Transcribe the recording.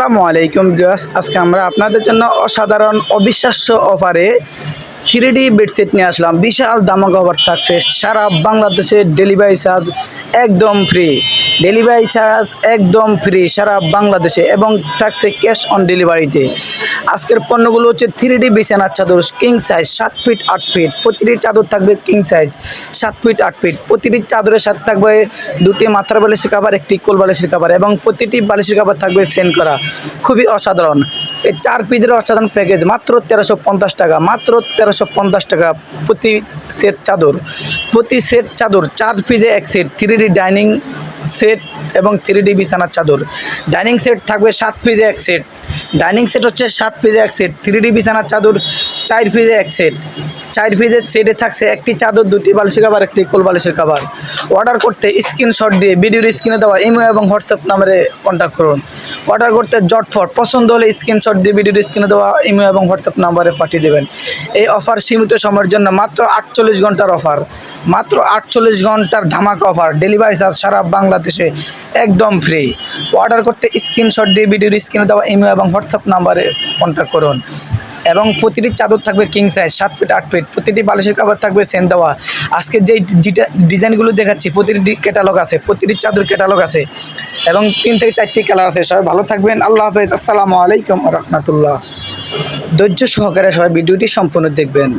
আসসালামু আলাইকুম ভিউয়ার্স, আজকে আমরা আপনাদের জন্য অসাধারণ অবিশ্বাস্য অফারে 3D বেডশিট নিয়ে আসলাম। বিশাল ধামাকা অফার থাকছে। সারা বাংলাদেশে ডেলিভারি চার্জ একদম ফ্রি, ডেলিভারি চার্জ একদম ফ্রি সারা বাংলাদেশে, এবং থাকছে ক্যাশ অন ডেলিভারিতে। আজকের পণ্যগুলো হচ্ছে 3D বিছানার চাদর কিং সাইজ 7 ফিট 8 ফিট, প্রতিটি চাদর থাকবে কিং সাইজ 7 ফিট 8 ফিট। প্রতিটি চাদরের সাথে থাকবে দুটি মাথার বালিশের কাভার, একটি কোল বালিশের কাভার, এবং প্রতিটি বালিশের কাভার থাকবে সেন্ড করা। খুবই অসাধারণ এই 4 পিসের অসাধারণ প্যাকেজ, মাত্র 1350 টাকা, মাত্র 1350 টাকা প্রতি সেট চাদর। প্রতি সেট চাদর 4 পিসে এক সেট 3D ডাইনিং সেট এবং 3D বিছানার চাদর। ডাইনিং সেট থাকবে 7 পিসে এক সেট, ডাইনিং সেট হচ্ছে 7 পিসে এক সেট। 3D বিছানার চাদর 4 পিসে এক সেট, 4 পিসের সেটে থাকছে একটি চাদর, দুটি বালিশের কাভার, একটি কোল বালিশের কাভার। অর্ডার করতে স্ক্রিনশট দিয়ে ভিডিওর স্ক্রিনে দেওয়া ইমো এবং হোয়াটসঅ্যাপ নাম্বারে কন্ট্যাক্ট করুন। অর্ডার করতে জটফট, পছন্দ হলে স্ক্রিনশট দিয়ে ভিডিওর স্ক্রিনে দেওয়া ইমো এবং হোয়াটসঅ্যাপ নাম্বারে পাঠিয়ে দেবেন। এই অফার সীমিত সময়ের জন্য, মাত্র 48 ঘন্টার অফার, মাত্র 48 ঘন্টার ধামাকা অফার। ডেলিভারি চার্জ সারা বাংলাদেশে একদম ফ্রি। অর্ডার করতে স্ক্রিনশট দিয়ে ভিডিওর স্ক্রিনে দেওয়া ইমো এবং হোয়াটসঅ্যাপ নাম্বারে কন্ট্যাক্ট করুন। এবং প্রতিটি চাদর থাকবে কিং সাইজ 7 ফিট 8 ফিট, প্রতিটি বালিশের কাভার থাকবে সেন দেওয়া। আজকে যেই ডিজাইনগুলো দেখাচ্ছি প্রতিটি ক্যাটালগ আছে, প্রতিটি চাদর ক্যাটালগ আছে, এবং 3 থেকে 4টি কালার আছে। সবাই ভালো থাকবেন, আল্লাহ হাফেজ, আসসালামু আলাইকুম রহমতুল্লাহ। ধৈর্য সহকারে সবাই ভিডিওটি সম্পূর্ণ দেখবেন।